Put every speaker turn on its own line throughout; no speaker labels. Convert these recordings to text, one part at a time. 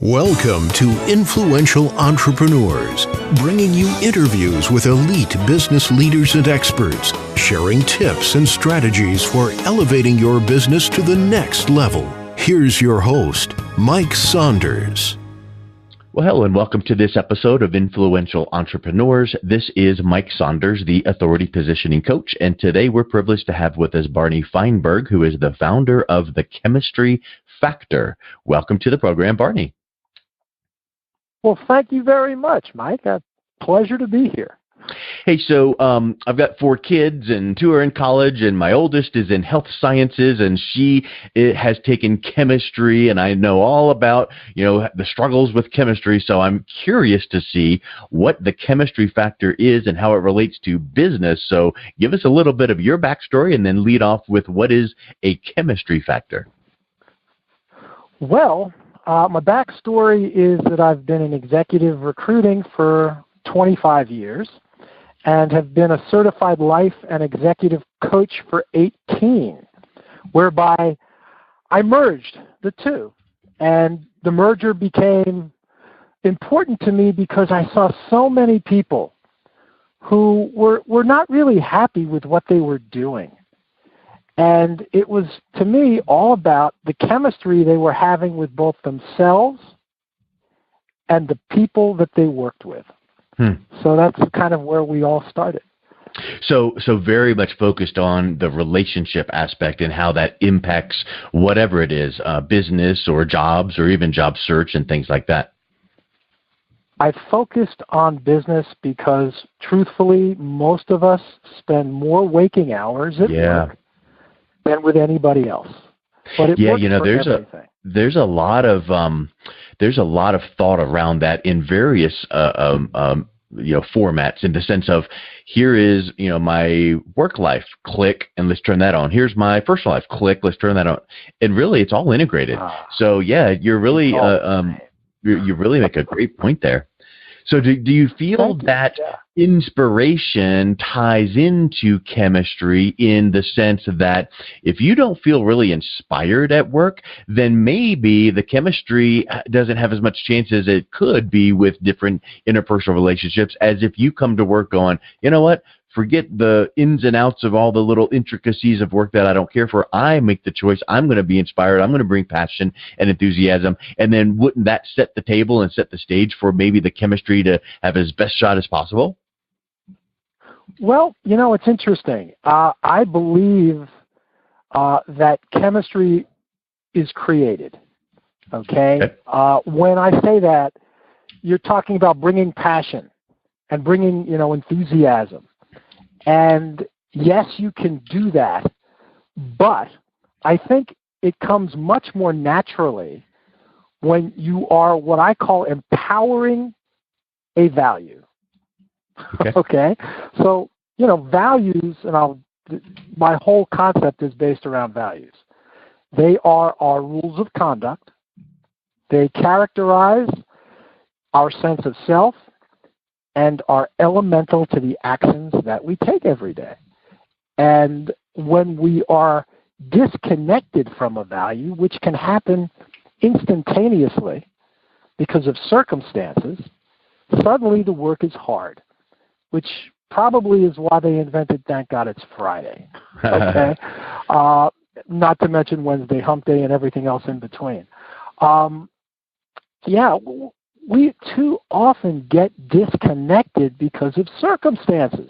Welcome to Influential Entrepreneurs, bringing you interviews with elite business leaders and experts, sharing tips and strategies for elevating your business to the next level. Here's your host, Mike Saunders.
Well, hello and welcome to this episode of Influential Entrepreneurs. This is Mike Saunders, the Authority Positioning Coach, and today we're privileged to have with us Barney Feinberg, who is the founder of The Chemistry Factor. Welcome to the program, Barney.
Well, thank you very much, Mike. A pleasure to be here.
Hey, so I've got 4 kids, and 2 are in college, and my oldest is in health sciences, and she has taken chemistry, and I know all about, the struggles with chemistry, so I'm curious to see what the chemistry factor is and how it relates to business. So give us a little bit of your backstory, and then lead off with what is a chemistry factor.
Well, my backstory is that I've been in executive recruiting for 25 years and have been a certified life and executive coach for 18, whereby I merged the two. And the merger became important to me because I saw so many people who were not really happy with what they were doing. And it was, to me, all about the chemistry they were having with both themselves and the people that they worked with. So that's kind of where we all started.
So very much focused on the relationship aspect and how that impacts whatever it is, business or jobs or even job search and things like that.
I focused on business because, truthfully, most of us spend more waking hours at work than with anybody else. But it works for everything.
There's a lot of thought around that in various formats, in the sense of, here is my work life, click, and let's turn that on. Here's my personal life, click, let's turn that on. And really, it's all integrated. So you're really you really make a great point there. So do you feel that inspiration ties into chemistry, in the sense that if you don't feel really inspired at work, then maybe the chemistry doesn't have as much chance as it could be with different interpersonal relationships, as if you come to work going, you know what? Forget the ins and outs of all the little intricacies of work that I don't care for. I make the choice. I'm going to be inspired. I'm going to bring passion and enthusiasm. And then wouldn't that set the table and set the stage for maybe the chemistry to have as best shot as possible?
Well, it's interesting. I believe that chemistry is created. Okay? When I say that, you're talking about bringing passion and bringing, enthusiasm. And yes, you can do that, but I think it comes much more naturally when you are what I call empowering a value. Okay? So, values, and my whole concept is based around values. They are our rules of conduct. They characterize our sense of self and are elemental to the actions that we take every day. And when we are disconnected from a value, which can happen instantaneously because of circumstances, suddenly the work is hard, which probably is why they invented Thank God It's Friday. Okay? Not to mention Wednesday, hump day, and everything else in between. We too often get disconnected because of circumstances.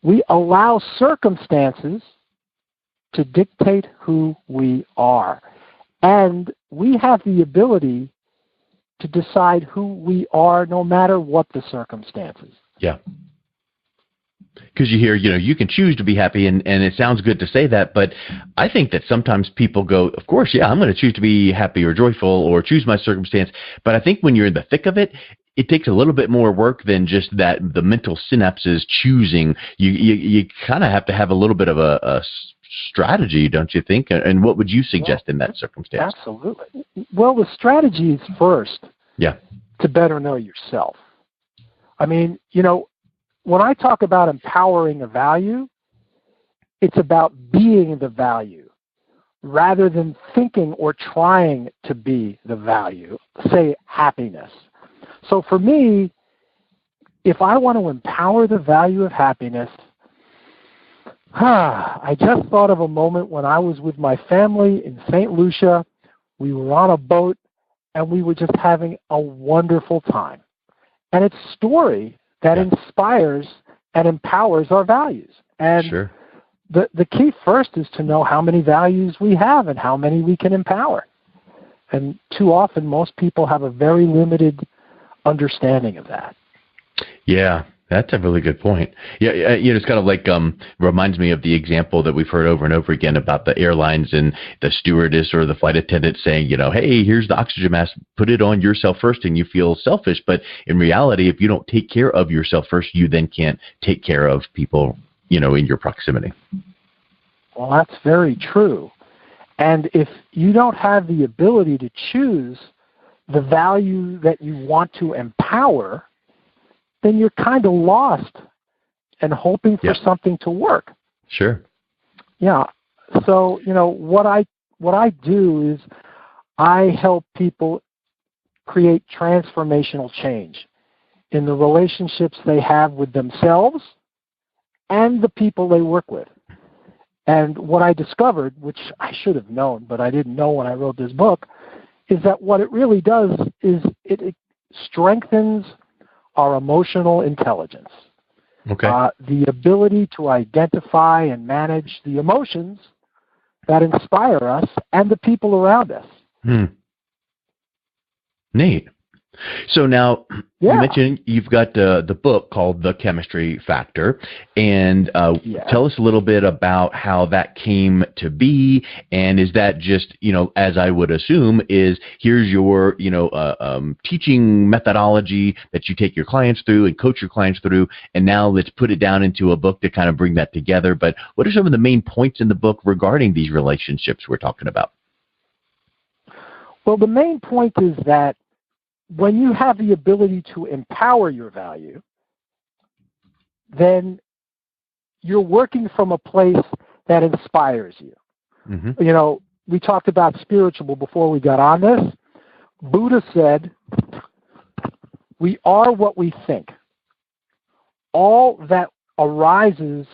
We allow circumstances to dictate who we are. And we have the ability to decide who we are no matter what the circumstances.
Yeah. Because you hear, you can choose to be happy, and it sounds good to say that, but I think that sometimes people go, of course, I'm going to choose to be happy or joyful or choose my circumstance. But I think when you're in the thick of it, it takes a little bit more work than just that, the mental synapses choosing. You kind of have to have a little bit of a strategy, don't you think? And what would you suggest in that circumstance?
Absolutely. Well, the strategy is first to better know yourself. I mean, when I talk about empowering a value, it's about being the value. rather than thinking or trying to be the value, say happiness. So for me, if I want to empower the value of happiness, I just thought of a moment when I was with my family in St. Lucia. We were on a boat, and we were just having a wonderful time. And it's a story that inspires and empowers our values. And the key first is to know how many values we have and how many we can empower. And too often, most people have a very limited understanding of that.
Yeah, that's a really good point. Yeah, it's kind of like reminds me of the example that we've heard over and over again about the airlines and the stewardess or the flight attendant saying, hey, here's the oxygen mask, put it on yourself first, and you feel selfish. But in reality, if you don't take care of yourself first, you then can't take care of people, in your proximity.
Well, that's very true. And if you don't have the ability to choose the value that you want to empower, then you're kind of lost and hoping for something to work.
Sure.
Yeah. So, what I do is I help people create transformational change in the relationships they have with themselves and the people they work with. And what I discovered, which I should have known, but I didn't know when I wrote this book, is that what it really does is it strengthens our emotional intelligence.
Okay.
The ability to identify and manage the emotions that inspire us and the people around us.
Neat. So now you mentioned you've got the book called The Chemistry Factor, and tell us a little bit about how that came to be. And is that just, as I would assume, is here's your, teaching methodology that you take your clients through and coach your clients through, and now let's put it down into a book to kind of bring that together. But what are some of the main points in the book regarding these relationships we're talking about?
Well, the main point is that when you have the ability to empower your value, then you're working from a place that inspires you. Mm-hmm. We talked about spiritual before we got on this. Buddha said, we are what we think. All that arises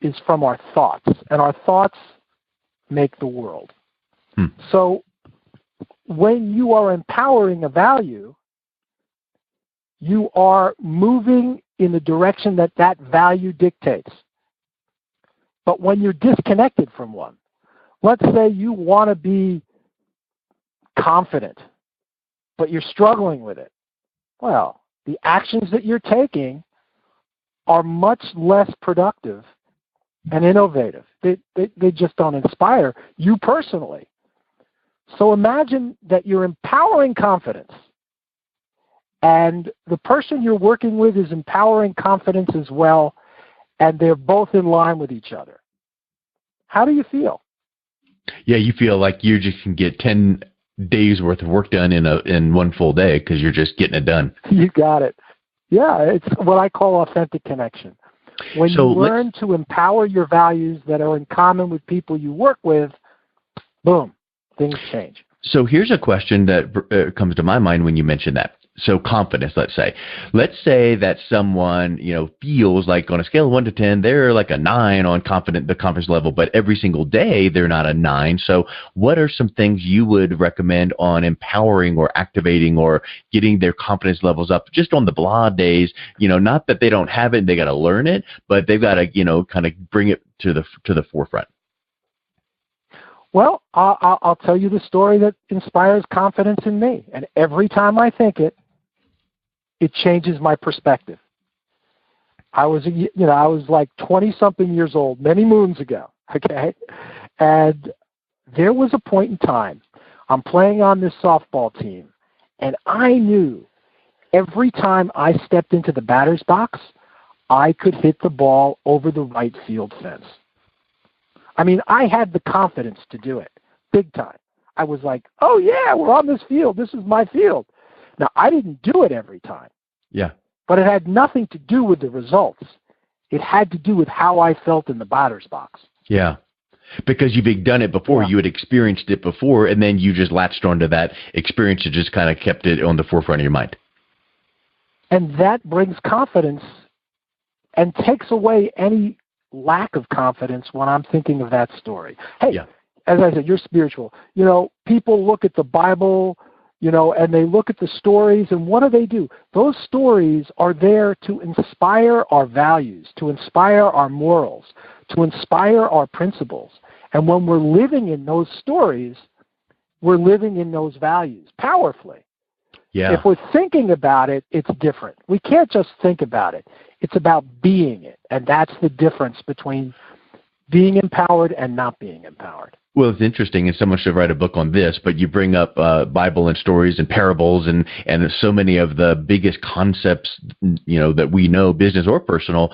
is from our thoughts, and our thoughts make the world. So when you are empowering a value, you are moving in the direction that value dictates. But when you're disconnected from one, let's say you want to be confident, but you're struggling with it. Well, the actions that you're taking are much less productive and innovative. They just don't inspire you personally. So imagine that you're empowering confidence, and the person you're working with is empowering confidence as well, and they're both in line with each other. How do you feel?
Yeah, you feel like you just can get 10 days worth of work done in one full day because you're just getting it done.
You got it. Yeah, it's what I call authentic connection. When you learn to empower your values that are in common with people you work with, boom, things change.
So here's a question that comes to my mind when you mention that. So confidence, let's say that someone, feels like on a scale of 1 to 10, they're like a 9 on the confidence level, but every single day they're not a 9. So what are some things you would recommend on empowering or activating or getting their confidence levels up just on the blah days? Not that they don't have it and they got to learn it, but they've got to, kind of bring it to the forefront.
Well, I'll tell you the story that inspires confidence in me. And every time I think it changes my perspective. I was like 20-something years old, many moons ago, okay? And there was a point in time, I'm playing on this softball team, and I knew every time I stepped into the batter's box, I could hit the ball over the right field fence. I mean, I had the confidence to do it, big time. I was like, oh, yeah, we're on this field. This is my field. Now, I didn't do it every time.
Yeah.
But it had nothing to do with the results. It had to do with how I felt in the batter's box.
Yeah. Because you've done it before,
Yeah.
you had experienced it before, and then you just latched onto that experience and just kind of kept it on the forefront of your mind.
And that brings confidence and takes away any lack of confidence when I'm thinking of that story. Hey,
Yeah.
as I said, you're spiritual. People look at the Bible, and they look at the stories, and what do? Those stories are there to inspire our values, to inspire our morals, to inspire our principles. And when we're living in those stories, we're living in those values powerfully.
Yeah.
If we're thinking about it, it's different. We can't just think about it. It's about being it. And that's the difference between being empowered and not being empowered.
Well, it's interesting, and someone should write a book on this, but you bring up Bible and stories and parables and so many of the biggest concepts, that we know, business or personal,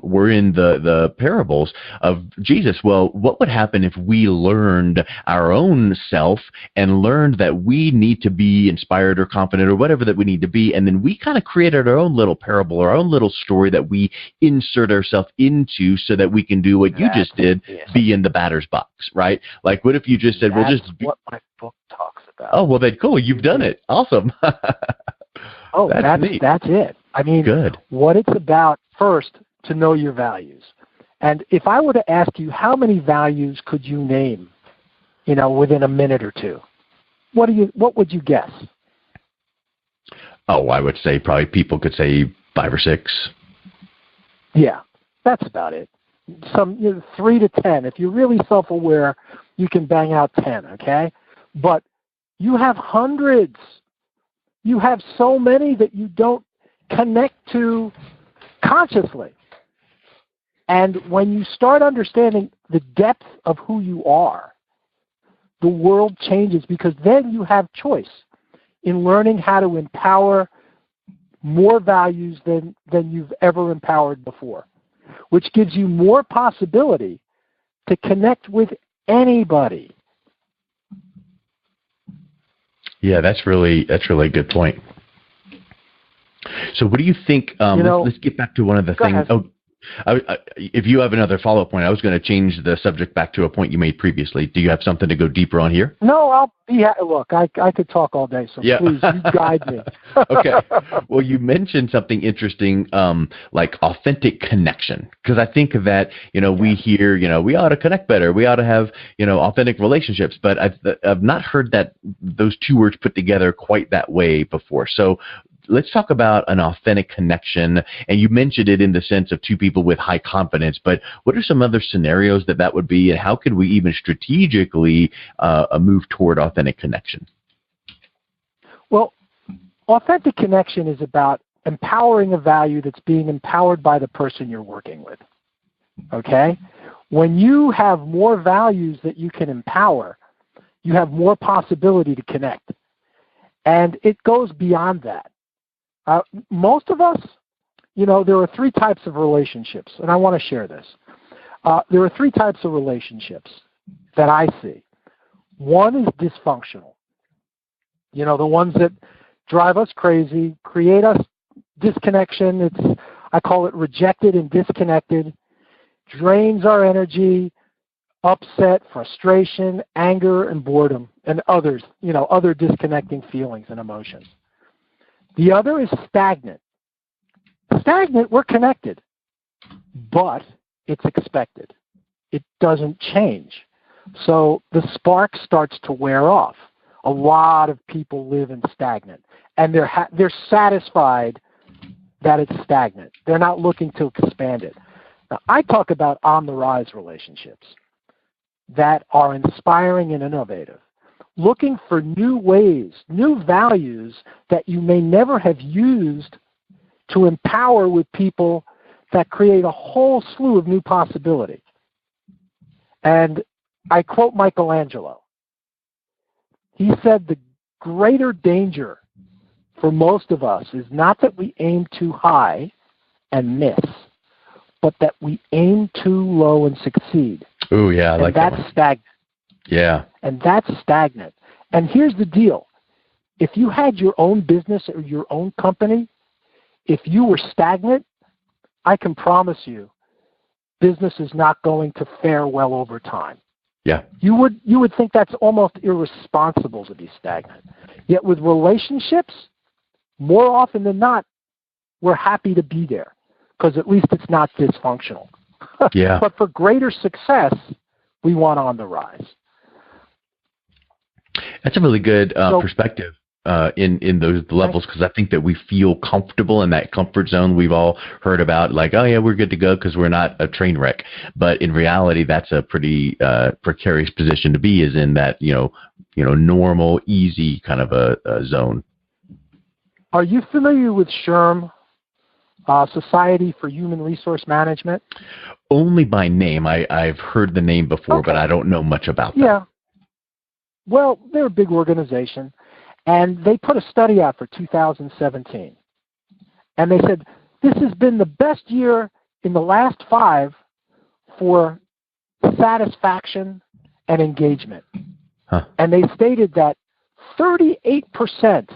were in the parables of Jesus. Well, what would happen if we learned our own self and learned that we need to be inspired or confident or whatever that we need to be, and then we kind of created our own little parable, our own little story that we insert ourselves into so that we can do what you just did, be in the batter's box, right? Like, what if you just said,
That's what my book talks about.
Oh, well, then cool. You've done it. Awesome.
That's
neat.
That's it. I mean,
good.
What it's about, first, to know your values. And if I were to ask you, how many values could you name, within a minute or two? What would you guess?
Oh, I would say probably people could say 5 or 6.
Yeah, that's about it. 3 to 10. If you're really self-aware, you can bang out 10, okay? But you have hundreds. You have so many that you don't connect to consciously. And when you start understanding the depth of who you are, the world changes, because then you have choice in learning how to empower more values than you've ever empowered before, which gives you more possibility to connect with anybody.
Yeah, that's really a good point. So what do you think, let's get back to one of the things.
Ahead.
If you have another follow-up point, I was going to change the subject back to a point you made previously. Do you have something to go deeper on here?
No, look, I could talk all day, so please, you guide me.
Okay. Well, you mentioned something interesting, like authentic connection, because I think that, we hear, we ought to connect better. We ought to have, authentic relationships, but I've not heard those two words put together quite that way before. So let's talk about an authentic connection. And you mentioned it in the sense of two people with high confidence, but what are some other scenarios that would be, and how could we even strategically move toward authentic connection?
Well, authentic connection is about empowering a value that's being empowered by the person you're working with. Okay? When you have more values that you can empower, you have more possibility to connect. And it goes beyond that. Most of us, there are 3 types of relationships, and I want to share this. There are 3 types of relationships that I see. One is dysfunctional. The ones that drive us crazy, create us disconnection. I call it rejected and disconnected, drains our energy, upset, frustration, anger, and boredom, and others, other disconnecting feelings and emotions. The other is stagnant. Stagnant, we're connected, but it's expected. It doesn't change. So the spark starts to wear off. A lot of people live in stagnant, and they're satisfied that it's stagnant. They're not looking to expand it. Now, I talk about on-the-rise relationships that are inspiring and innovative, looking for new ways, new values that you may never have used to empower with people that create a whole slew of new possibility. And I quote Michelangelo. He said, the greater danger for most of us is not that we aim too high and miss, but that we aim too low and succeed.
Oh, yeah, I like that.
That's stagnant.
Yeah.
And that's stagnant. And here's the deal. If you had your own business or your own company, if you were stagnant, I can promise you business is not going to fare well over time.
Yeah.
You would think that's almost irresponsible to be stagnant. Yet with relationships, more often than not, we're happy to be there because at least it's not dysfunctional.
Yeah.
But for greater success, we want on the rise.
That's a really good perspective in those levels, because I think that we feel comfortable in that comfort zone we've all heard about, like, oh yeah, we're good to go because we're not a train wreck. But in reality, that's a pretty precarious position to be, is in that normal, easy kind of a zone.
Are you familiar with SHRM, Society for Human Resource Management?
Only by name. I've heard the name before, but I don't know much about them.
Yeah. Well, they're a big organization, and they put a study out for 2017. And they said, this has been the best year in the last 5 for satisfaction and engagement.
Huh.
And they stated that 38%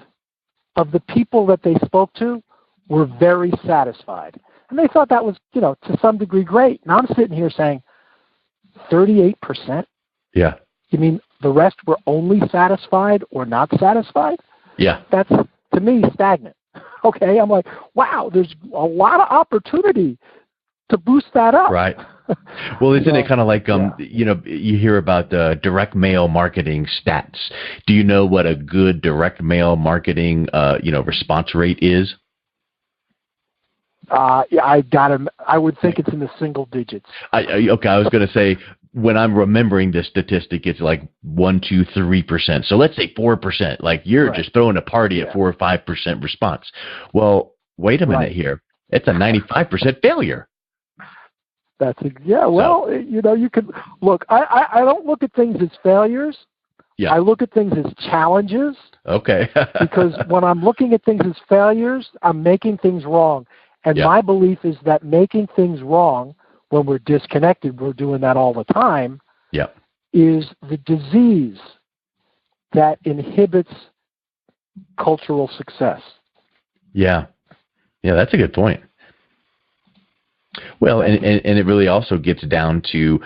of the people that they spoke to were very satisfied. And they thought that was, to some degree great. And I'm sitting here saying, 38%?
Yeah.
You mean the rest were only satisfied or not satisfied?
Yeah.
That's, to me, stagnant. Okay, I'm like, wow, there's a lot of opportunity to boost that up.
Right. Well, isn't it kind of like, you hear about direct mail marketing stats. Do you know what a good direct mail marketing, response rate is?
I would think it's in the single digits.
Okay, I was going to say, when I'm remembering this statistic, it's like 1, 2, 3%. So let's say 4%. Like you're just throwing a party at 4 or 5% response. Well, wait a minute here. It's a 95% failure.
That's well, you can look. I don't look at things as failures.
Yeah.
I look at things as challenges.
Okay.
Because when I'm looking at things as failures, I'm making things wrong. And my belief is that making things wrong, when we're disconnected, we're doing that all the time, is the disease that inhibits cultural success. Yeah,
that's a good point. Well, and it really also gets down to,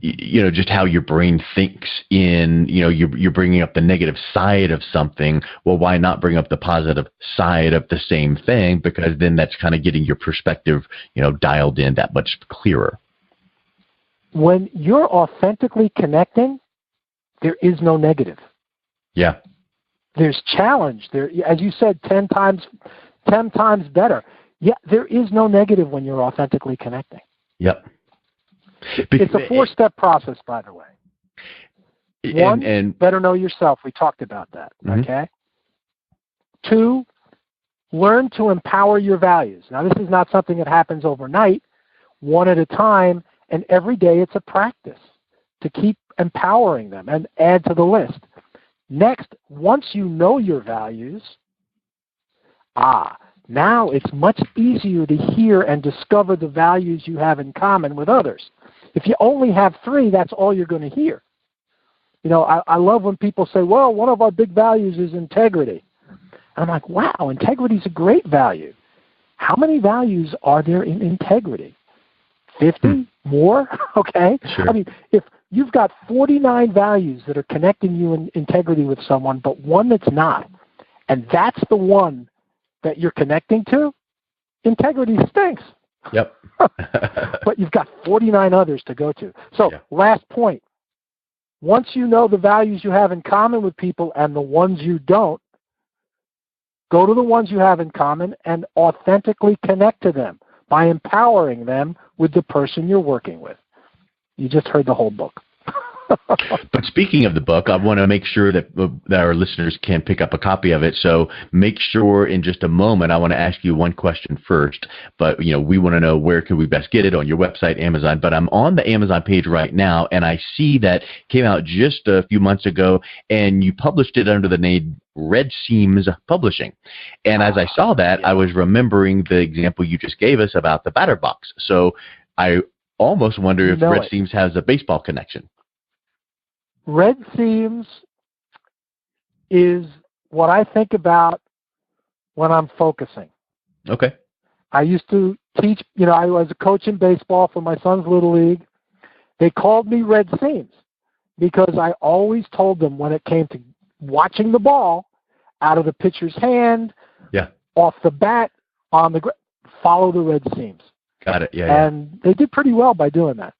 just how your brain thinks in, you're bringing up the negative side of something. Well, why not bring up the positive side of the same thing? Because then that's kind of getting your perspective, dialed in that much clearer.
When you're authentically connecting, there is no negative.
Yeah.
There's challenge. There, as you said, 10 times better. Yeah, there is no negative when you're authentically connecting.
Yep.
It's a 4-step process, by the way. One, better know yourself. We talked about that, okay? 2, learn to empower your values. Now, this is not something that happens overnight, one at a time, and every day it's a practice to keep empowering them and add to the list. Next, once you know your values, now it's much easier to hear and discover the values you have in common with others. If you only have 3, that's all you're going to hear. I love when people say, well, one of our big values is integrity. And I'm like, wow, integrity is a great value. How many values are there in integrity? 50? More? Okay.
Sure.
I mean, if you've got 49 values that are connecting you in integrity with someone, but one that's not, and that's the one that you're connecting to, integrity stinks.
Yep.
But you've got 49 others to go to. So last point. Once you know the values you have in common with people and the ones you don't, go to the ones you have in common and authentically connect to them by empowering them with the person you're working with. You just heard the whole book.
But speaking of the book, I want to make sure that our listeners can pick up a copy of it. So make sure in just a moment, I want to ask you one question first. But, we want to know, where can we best get it? On your website, Amazon. But I'm on the Amazon page right now, and I see that it came out just a few months ago, and you published it under the name Red Seams Publishing. And as I saw that, I was remembering the example you just gave us about the batter box. So I almost wonder if Red Seams has a baseball connection.
Red Seams is what I think about when I'm focusing.
Okay.
I used to teach, I was a coach in baseball for my son's Little League, They called me Red Seams because I always told them when it came to watching the ball out of the pitcher's hand, off the bat, on the follow the red seams.
Got it. Yeah.
And they did pretty well by doing that.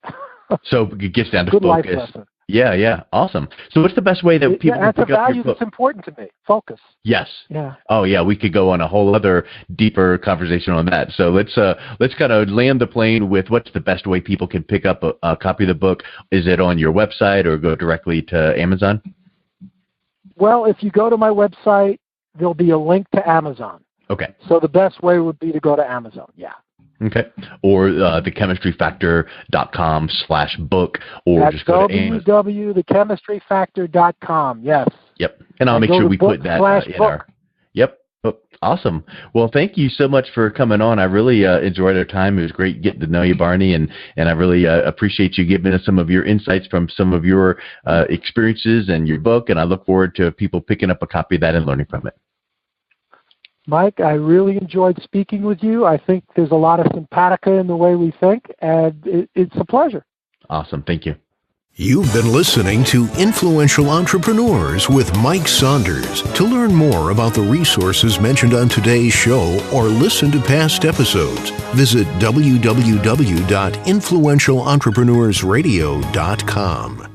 So it gets down to
good
focus.
Life lesson.
Yeah. Awesome. So what's the best way that people can pick up your book?
That's a value that's important to me. Focus.
Yes.
Yeah.
Oh yeah, we could go on a whole other deeper conversation on that. So let's kind of land the plane with what's the best way people can pick up a copy of the book. Is it on your website or go directly to Amazon?
Well, if you go to my website, there'll be a link to Amazon.
Okay.
So the best way would be to go to Amazon. Yeah.
Okay. Or thechemistryfactor.com/book, or
that's
just go to Amazon.
www.thechemistryfactor.com. Yes.
Yep. And I'll make sure we put that in our. Yep. Awesome. Well, thank you so much for coming on. I really enjoyed our time. It was great getting to know you, Barney, and I really appreciate you giving us some of your insights from some of your experiences and your book, and I look forward to people picking up a copy of that and learning from it.
Mike, I really enjoyed speaking with you. I think there's a lot of simpatico in the way we think, and it's a pleasure.
Awesome. Thank you.
You've been listening to Influential Entrepreneurs with Mike Saunders. To learn more about the resources mentioned on today's show or listen to past episodes, visit www.influentialentrepreneursradio.com.